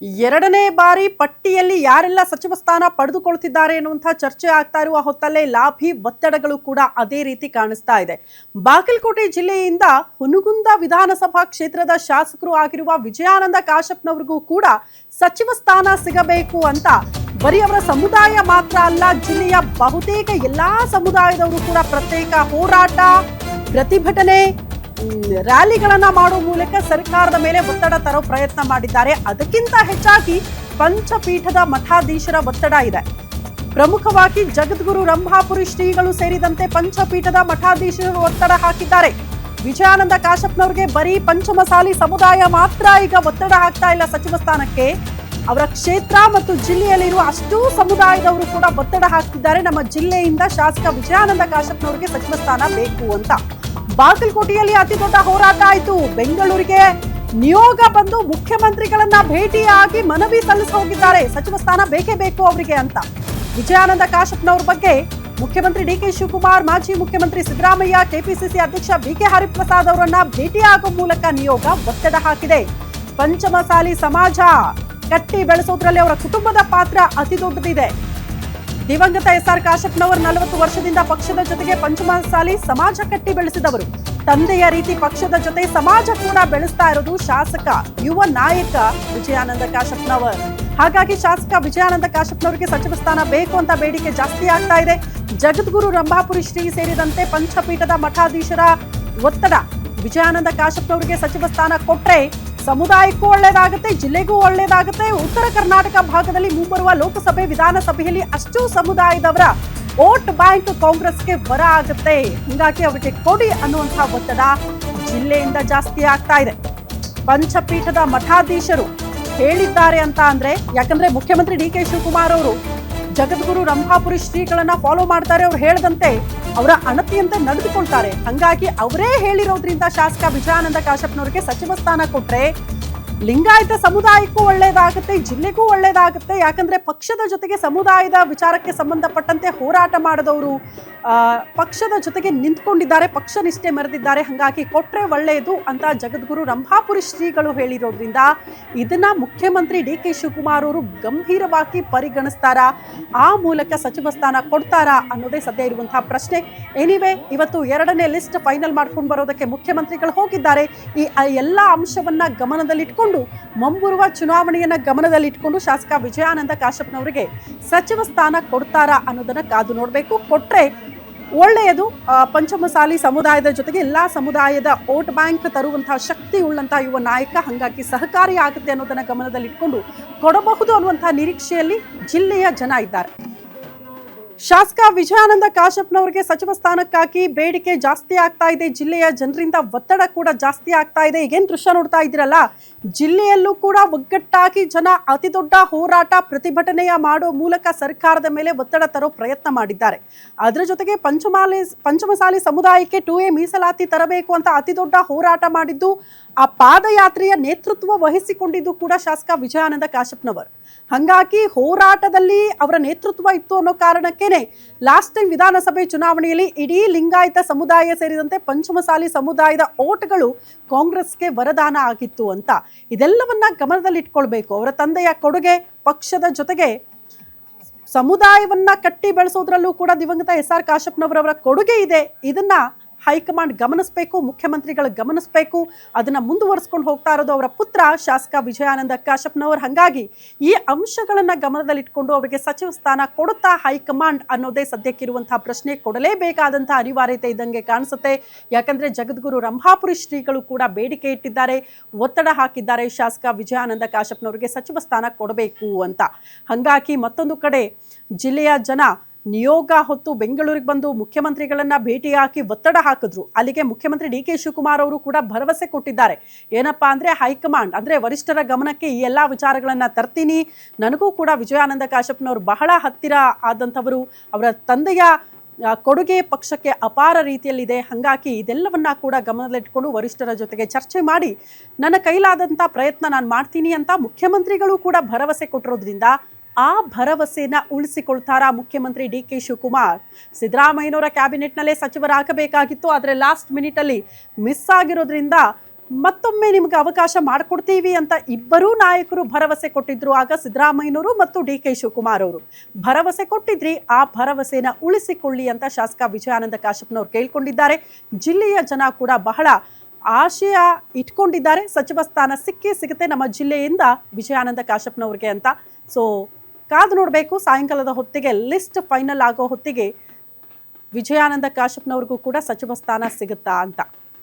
ಎರಡನೇ ಬಾರಿ ಪಟ್ಟಿಯಲ್ಲಿ ಯಾರೆಲ್ಲ ಸಚಿವ ಸ್ಥಾನ ಪಡೆದುಕೊಳ್ಳುತ್ತಿದ್ದಾರೆ ಎನ್ನುವಂತ ಚರ್ಚೆ ಆಗ್ತಾ ಇರುವ ಹೊತ್ತಲ್ಲೇ ಲಾಭಿ ಒತ್ತಡಗಳು ಕೂಡ ಅದೇ ರೀತಿ ಕಾಣಿಸ್ತಾ ಇದೆ. ಬಾಗಲಕೋಟೆ ಜಿಲ್ಲೆಯಿಂದ ಹುನಗುಂದ ವಿಧಾನಸಭಾ ಕ್ಷೇತ್ರದ ಶಾಸಕರು ಆಗಿರುವ ವಿಜಯಾನಂದ ಕಾಶಪ್ಪನವರಿಗೂ ಕೂಡ ಸಚಿವ ಸ್ಥಾನ ಸಿಗಬೇಕು ಅಂತ ಬರೀ ಅವರ ಸಮುದಾಯ ಮಾತ್ರ ಅಲ್ಲ, ಜಿಲ್ಲೆಯ ಬಹುತೇಕ ಎಲ್ಲಾ ಸಮುದಾಯದವರು ಕೂಡ ಪ್ರತ್ಯೇಕ ಹೋರಾಟ, ಪ್ರತಿಭಟನೆ, ರ್ಯಾಲಿಗಳನ್ನ ಮಾಡುವ ಮೂಲಕ ಸರ್ಕಾರದ ಮೇಲೆ ಒತ್ತಡ ತರೋ ಪ್ರಯತ್ನ ಮಾಡಿದ್ದಾರೆ. ಅದಕ್ಕಿಂತ ಹೆಚ್ಚಾಗಿ ಪಂಚಪೀಠದ ಮಠಾಧೀಶರ ಒತ್ತಡ ಇದೆ. ಪ್ರಮುಖವಾಗಿ ಜಗದ್ಗುರು ರಂಭಾಪುರಿ ಶ್ರೀಗಳು ಸೇರಿದಂತೆ ಪಂಚಪೀಠದ ಮಠಾಧೀಶರು ಒತ್ತಡ ಹಾಕಿದ್ದಾರೆ. ವಿಜಯಾನಂದ ಕಾಶಪ್ಪನವರಿಗೆ ಬರೀ ಪಂಚಮಸಾಲಿ ಸಮುದಾಯ ಮಾತ್ರ ಈಗ ಒತ್ತಡ ಹಾಕ್ತಾ ಇಲ್ಲ ಸಚಿವ ಸ್ಥಾನಕ್ಕೆ. ಅವರ ಕ್ಷೇತ್ರ ಮತ್ತು ಜಿಲ್ಲೆಯಲ್ಲಿರುವ ಅಷ್ಟೂ ಸಮುದಾಯದವರು ಕೂಡ ಒತ್ತಡ ಹಾಕ್ತಿದ್ದಾರೆ. ನಮ್ಮ ಜಿಲ್ಲೆಯಿಂದ ಶಾಸಕ ವಿಜಯಾನಂದ ಕಾಶಪ್ಪನವರಿಗೆ ಸಚಿವ ಸ್ಥಾನ ಬೇಕು ಅಂತ. ಬಾಗಲಕೋಟೆಯಲ್ಲಿ ಅತಿ ದೊಡ್ಡ ಹೋರಾಟ ಆಯಿತು. ಬೆಂಗಳೂರಿಗೆ ನಿಯೋಗ ಬಂದು ಮುಖ್ಯಮಂತ್ರಿಗಳನ್ನ ಭೇಟಿಯಾಗಿ ಮನವಿ ಸಲ್ಲಿಸಿ ಹೋಗಿದ್ದಾರೆ, ಸಚಿವ ಸ್ಥಾನ ಬೇಕೇ ಬೇಕು ಅವರಿಗೆ ಅಂತ. ವಿಜಯಾನಂದ ಕಾಶಪ್ಪನವರ ಬಗ್ಗೆ ಮುಖ್ಯಮಂತ್ರಿ ಡಿಕೆ ಶಿವಕುಮಾರ್, ಮಾಜಿ ಮುಖ್ಯಮಂತ್ರಿ ಸಿದ್ದರಾಮಯ್ಯ, ಕೆಪಿಸಿಸಿ ಅಧ್ಯಕ್ಷ ಬಿಕೆ ಹರಿಪ್ರಸಾದ್ ಅವರನ್ನ ಭೇಟಿಯಾಗುವ ಮೂಲಕ ನಿಯೋಗ ಒತ್ತಡ ಹಾಕಿದೆ. ಪಂಚಮಸಾಲಿ ಸಮಾಜ ಕಟ್ಟಿ ಬೆಳೆಸೋದ್ರಲ್ಲಿ ಅವರ ಕುಟುಂಬದ ಪಾತ್ರ ಅತಿ ದೊಡ್ಡದಿದೆ. ದಿವಂಗತ ಎಸ್.ಆರ್. ಕಾಶಪ್ಪನವರು 40 ವರ್ಷದಿಂದ ಪಕ್ಷದ ಜೊತೆಗೆ ಪಂಚಮಸಾಲಿ ಸಮಾಜ ಕಟ್ಟಿ ಬೆಳೆಸಿದವರು. ತಂದೆಯ ರೀತಿ ಪಕ್ಷದ ಜೊತೆ ಸಮಾಜ ಕೂಡ ಬೆಳೆಸ್ತಾ ಇರೋದು ಶಾಸಕ, ಯುವ ನಾಯಕ ವಿಜಯಾನಂದ ಕಾಶಪ್ಪನವರು. ಹಾಗಾಗಿ ಶಾಸಕ ವಿಜಯಾನಂದ ಕಾಶಪ್ಪನವರಿಗೆ ಸಚಿವ ಸ್ಥಾನ ಬೇಕು ಅಂತ ಬೇಡಿಕೆ ಜಾಸ್ತಿ ಆಗ್ತಾ ಇದೆ. ಜಗದ್ಗುರು ರಂಭಾಪುರಿ ಶ್ರೀ ಸೇರಿದಂತೆ ಪಂಚಪೀಠದ ಮಠಾಧೀಶರ ಒತ್ತಡ. ವಿಜಯಾನಂದ ಕಾಶಪ್ಪನವರಿಗೆ ಸಚಿವ ಸ್ಥಾನ ಕೊಟ್ರೆ ಸಮುದಾಯಕ್ಕೂ ಒಳ್ಳೇದಾಗುತ್ತೆ, ಜಿಲ್ಲೆಗೂ ಒಳ್ಳೇದಾಗುತ್ತೆ. ಉತ್ತರ ಕರ್ನಾಟಕ ಭಾಗದಲ್ಲಿ ಮುಂಬರುವ ಲೋಕಸಭೆ, ವಿಧಾನಸಭೆಯಲ್ಲಿ ಅಷ್ಟೂ ಸಮುದಾಯದವರ ವೋಟ್ ಬ್ಯಾಂಕ್ ಕಾಂಗ್ರೆಸ್ಗೆ ಬರ ಆಗುತ್ತೆ. ಹೀಗಾಗಿ ಅವರಿಗೆ ಕೊಡಿ ಅನ್ನುವಂತಹ ಒತ್ತಡ ಜಿಲ್ಲೆಯಿಂದ ಜಾಸ್ತಿ ಆಗ್ತಾ ಇದೆ. ಪಂಚಪೀಠದ ಮಠಾಧೀಶರು ಹೇಳಿದ್ದಾರೆ ಅಂತ ಅಂದ್ರೆ, ಯಾಕಂದ್ರೆ ಮುಖ್ಯಮಂತ್ರಿ ಡಿಕೆ ಶಿವಕುಮಾರ್ ಅವರು ಜಗದ್ಗುರು ರಂಭಾಪುರಿ ಶ್ರೀಗಳನ್ನ ಫಾಲೋ ಮಾಡ್ತಾರೆ. ಅವ್ರು ಹೇಳದಂತೆ ಅವರ ಅಣತಿಯಂತೆ ನಡೆದುಕೊಳ್ತಾರೆ. ಹಂಗಾಗಿ ಅವರೇ ಹೇಳಿರೋದ್ರಿಂದ ಶಾಸಕ ವಿಜಯಾನಂದ ಕಾಶಪ್ಪನವರಿಗೆ ಸಚಿವ ಸ್ಥಾನ ಕೊಟ್ರೆ ಲಿಂಗಾಯತ ಸಮುದಾಯಕ್ಕೂ ಒಳ್ಳೇದಾಗುತ್ತೆ, ಜಿಲ್ಲೆಗೂ ಒಳ್ಳೇದಾಗುತ್ತೆ. ಯಾಕಂದ್ರೆ ಪಕ್ಷದ ಜೊತೆಗೆ ಸಮುದಾಯದ ವಿಚಾರಕ್ಕೆ ಸಂಬಂಧಪಟ್ಟಂತೆ ಹೋರಾಟ ಮಾಡಿದವರು ಪಕ್ಷದ ಜೊತೆಗೆ ನಿಂತ್ಕೊಂಡಿದ್ದಾರೆ, ಪಕ್ಷ ನಿಷ್ಠೆ ಮೆರೆದಿದ್ದಾರೆ. ಹಂಗಾಗಿ ಕೊಟ್ರೆ ಒಳ್ಳೆಯದು ಅಂತ ಜಗದ್ಗುರು ರಂಭಾಪುರಿ ಶ್ರೀಗಳು ಹೇಳಿರೋದ್ರಿಂದ ಇದನ್ನ ಮುಖ್ಯಮಂತ್ರಿ ಡಿಕೆ ಶಿವಕುಮಾರ್ ಅವರು ಗಂಭೀರವಾಗಿ ಪರಿಗಣಿಸ್ತಾರಾ, ಆ ಮೂಲಕ ಸಚಿವ ಸ್ಥಾನ ಕೊಡ್ತಾರಾ ಅನ್ನೋದೇ ಸದ್ಯ ಇರುವಂತಹ ಪ್ರಶ್ನೆ. ಎನಿವೆ, ಇವತ್ತು ಎರಡನೇ ಲಿಸ್ಟ್ ಫೈನಲ್ ಮಾಡ್ಕೊಂಡು ಬರೋದಕ್ಕೆ ಮುಖ್ಯಮಂತ್ರಿಗಳು ಹೋಗಿದ್ದಾರೆ. ಈ ಎಲ್ಲ ಅಂಶವನ್ನ ಗಮನದಲ್ಲಿಟ್ಕೊಂಡು ಮುಂಬರುವ ಚುನಾವಣೆಯನ್ನ ಗಮನದಲ್ಲಿಟ್ಕೊಂಡು ಶಾಸಕ ವಿಜಯಾನಂದ ಕಾಶಪ್ಪನವರಿಗೆ ಸಚಿವ ಸ್ಥಾನ ಕೊಡ್ತಾರಾ ಅನ್ನೋದನ್ನ ಕಾದು ನೋಡಬೇಕು. ಕೊಟ್ರೆ ಒಳ್ಳೆಯದು. ಪಂಚಮಸಾಲಿ ಸಮುದಾಯದ ಜೊತೆಗೆ ಎಲ್ಲಾ ಸಮುದಾಯದ ವೋಟ್ ಬ್ಯಾಂಕ್ ತರುವಂತಹ ಶಕ್ತಿ ಉಳ್ಳಂತಹ ಯುವ ನಾಯಕ, ಹಂಗಾಗಿ ಸಹಕಾರಿ ಆಗುತ್ತೆ ಅನ್ನೋದನ್ನ ಗಮನದಲ್ಲಿಟ್ಕೊಂಡು ಕೊಡಬಹುದು ಅನ್ನುವಂತಹ ನಿರೀಕ್ಷೆಯಲ್ಲಿ ಜಿಲ್ಲೆಯ ಜನ ಇದ್ದಾರೆ. ಶಾಸಕ ವಿಜಯಾನಂದ ಕಾಶಪ್ಪನವರಿಗೆ ಸಚಿವ ಸ್ಥಾನಕ್ಕಾಗಿ ಬೇಡಿಕೆ ಜಾಸ್ತಿ ಆಗ್ತಾ ಇದೆ. ಜಿಲ್ಲೆಯ ಜನರಿಂದ ಒತ್ತಡ ಕೂಡ ಜಾಸ್ತಿ ಆಗ್ತಾ ಇದೆ. ಈಗೇನು ದೃಶ್ಯ ನೋಡ್ತಾ ಇದ್ದೀರಲ್ಲ, ಜಿಲ್ಲೆಯಲ್ಲೂ ಕೂಡ ಒಗ್ಗಟ್ಟಾಗಿ ಜನ ಅತಿ ದೊಡ್ಡ ಹೋರಾಟ, ಪ್ರತಿಭಟನೆಯ ಮಾಡೋ ಮೂಲಕ ಸರ್ಕಾರದ ಮೇಲೆ ಒತ್ತಡ ತರೋ ಪ್ರಯತ್ನ ಮಾಡಿದ್ದಾರೆ. ಅದರ ಜೊತೆಗೆ ಪಂಚಮಸಾಲಿ ಸಮುದಾಯಕ್ಕೆ 2A ಮೀಸಲಾತಿ ತರಬೇಕು ಅಂತ ಅತಿ ದೊಡ್ಡ ಹೋರಾಟ ಮಾಡಿದ್ದು, ಆ ಪಾದಯಾತ್ರೆಯ ನೇತೃತ್ವ ವಹಿಸಿಕೊಂಡಿದ್ದು ಕೂಡ ಶಾಸಕ ವಿಜಯಾನಂದ ಕಾಶಪ್ಪನವರು. ಹಂಗಾಗಿ ಹೋರಾಟದಲ್ಲಿ ಅವರ ನೇತೃತ್ವ ಇತ್ತು ಅನ್ನೋ ಕಾರಣಕ್ಕೇನೆ ಲಾಸ್ಟ್ ಟೈಮ್ ವಿಧಾನಸಭೆ ಚುನಾವಣೆಯಲ್ಲಿ ಇಡೀ ಲಿಂಗಾಯತ ಸಮುದಾಯ ಸೇರಿದಂತೆ ಪಂಚಮಸಾಲಿ ಸಮುದಾಯದ ಓಟ್ಗಳು ಕಾಂಗ್ರೆಸ್ಗೆ ವರದಾನ ಆಗಿತ್ತು ಅಂತ. ಇದೆಲ್ಲವನ್ನ ಗಮನದಲ್ಲಿ ಇಟ್ಕೊಳ್ಬೇಕು. ಅವರ ತಂದೆಯ ಕೊಡುಗೆ, ಪಕ್ಷದ ಜೊತೆಗೆ ಸಮುದಾಯವನ್ನ ಕಟ್ಟಿ ಬೆಳೆಸೋದ್ರಲ್ಲೂ ಕೂಡ ದಿವಂಗತ ಎಸ್.ಆರ್. ಕಾಶಪ್ಪನವರವರ ಕೊಡುಗೆ ಇದೆ. ಇದನ್ನ ಹೈಕಮಾಂಡ್ ಗಮನಿಸಬೇಕು, ಮುಖ್ಯಮಂತ್ರಿಗಳು ಗಮನಿಸಬೇಕು. ಅದನ್ನ ಮುಂದುವರಿಸ್ಕೊಂಡು ಹೋಗ್ತಾ ಇರೋದು ಅವರ ಪುತ್ರ ಶಾಸಕ ವಿಜಯಾನಂದ ಕಾಶಪ್ಪನವರು. ಹಾಗಾಗಿ ಈ ಅಂಶಗಳನ್ನ ಗಮನದಲ್ಲಿಟ್ಕೊಂಡು ಅವರಿಗೆ ಸಚಿವ ಸ್ಥಾನ ಕೊಡುತ್ತಾ ಹೈಕಮಾಂಡ್ ಅನ್ನೋದೇ ಸದ್ಯಕ್ಕಿರುವಂತಹ ಪ್ರಶ್ನೆ. ಕೊಡಲೇಬೇಕಾದಂತಹ ಅನಿವಾರ್ಯತೆ ಇದ್ದಂಗೆ ಕಾಣಿಸುತ್ತೆ. ಯಾಕಂದ್ರೆ ಜಗದ್ಗುರು ರಂಭಾಪುರಿ ಶ್ರೀಗಳು ಕೂಡ ಬೇಡಿಕೆ ಇಟ್ಟಿದ್ದಾರೆ, ಒತ್ತಡ ಹಾಕಿದ್ದಾರೆ ಶಾಸಕ ವಿಜಯಾನಂದ ಕಾಶಪ್ಪನವರಿಗೆ ಸಚಿವ ಸ್ಥಾನ ಕೊಡಬೇಕು ಅಂತ. ಹಂಗಾಗಿ ಮತ್ತೊಂದು ಕಡೆ ಜಿಲ್ಲೆಯ ಜನ ನಿಯೋಗ ಹೊತ್ತು ಬೆಂಗಳೂರಿಗೆ ಬಂದು ಮುಖ್ಯಮಂತ್ರಿಗಳನ್ನ ಭೇಟಿಯಾಗಿ ಒತ್ತಡ ಹಾಕಿದ್ರು. ಅಲ್ಲಿಗೆ ಮುಖ್ಯಮಂತ್ರಿ ಡಿಕೆ ಶಿವಕುಮಾರ್ ಅವರು ಕೂಡ ಭರವಸೆ ಕೊಟ್ಟಿದ್ದಾರೆ. ಏನಪ್ಪಾ ಅಂದ್ರೆ, ಹೈಕಮಾಂಡ್ ಅಂದ್ರೆ ವರಿಷ್ಠರ ಗಮನಕ್ಕೆ ಈ ಎಲ್ಲಾ ವಿಚಾರಗಳನ್ನ ತರ್ತೀನಿ, ನನಗೂ ಕೂಡ ವಿಜಯಾನಂದ ಕಾಶಪ್ಪನವರು ಬಹಳ ಹತ್ತಿರ ಆದಂಥವರು, ಅವರ ತಂದೆಯ ಕೊಡುಗೆ ಪಕ್ಷಕ್ಕೆ ಅಪಾರ ರೀತಿಯಲ್ಲಿದೆ. ಹಾಗಾಗಿ ಇದೆಲ್ಲವನ್ನ ಕೂಡ ಗಮನದಲ್ಲಿಟ್ಕೊಂಡು ವರಿಷ್ಠರ ಜೊತೆಗೆ ಚರ್ಚೆ ಮಾಡಿ ನನ್ನ ಕೈಲಾದಂಥ ಪ್ರಯತ್ನ ನಾನು ಮಾಡ್ತೀನಿ ಅಂತ ಮುಖ್ಯಮಂತ್ರಿಗಳು ಕೂಡ ಭರವಸೆ ಕೊಟ್ಟಿರೋದ್ರಿಂದ ಆ ಭರವಸೆನ ಉಳಿಸಿಕೊಳ್ತಾರಾ ಮುಖ್ಯಮಂತ್ರಿ ಡಿಕೆ ಶಿವಕುಮಾರ್? ಸಿದ್ದರಾಮಯ್ಯನವರ ಕ್ಯಾಬಿನೆಟ್ನಲ್ಲೇ ಸಚಿವರಾಗಬೇಕಾಗಿತ್ತು, ಆದರೆ ಲಾಸ್ಟ್ ಮಿನಿಟ್ ಅಲ್ಲಿ ಮಿಸ್ ಆಗಿರೋದ್ರಿಂದ ಮತ್ತೊಮ್ಮೆ ನಿಮ್ಗೆ ಅವಕಾಶ ಮಾಡಿಕೊಡ್ತೀವಿ ಅಂತ ಇಬ್ಬರೂ ನಾಯಕರು ಭರವಸೆ ಕೊಟ್ಟಿದ್ರು. ಆಗ ಸಿದ್ದರಾಮಯ್ಯನವರು ಮತ್ತು ಡಿ ಕೆ ಶಿವಕುಮಾರ್ ಅವರು ಭರವಸೆ ಕೊಟ್ಟಿದ್ರಿ, ಆ ಭರವಸೆನ ಉಳಿಸಿಕೊಳ್ಳಿ ಅಂತ ಶಾಸಕ ವಿಜಯಾನಂದ ಕಾಶಪ್ಪನವರು ಕೇಳ್ಕೊಂಡಿದ್ದಾರೆ. ಜಿಲ್ಲೆಯ ಜನ ಕೂಡ ಬಹಳ ಆಶಯ ಇಟ್ಕೊಂಡಿದ್ದಾರೆ, ಸಚಿವ ಸ್ಥಾನ ಸಿಗುತ್ತೆ ನಮ್ಮ ಜಿಲ್ಲೆಯಿಂದ ವಿಜಯಾನಂದ ಕಾಶಪ್ಪನವ್ರಿಗೆ ಅಂತ. ಸೊ ಕಾದು ನೋಡಬೇಕು, ಸಾಯಂಕಾಲದ ಹೊತ್ತಿಗೆ ಲಿಸ್ಟ್ ಫೈನಲ್ ಆಗೋ ಹೊತ್ತಿಗೆ ವಿಜಯಾನಂದ ಕಾಶಪ್ಪನವ್ರಿಗೂ ಕೂಡ ಸಚಿವ ಸ್ಥಾನ ಸಿಗುತ್ತಾ ಅಂತ.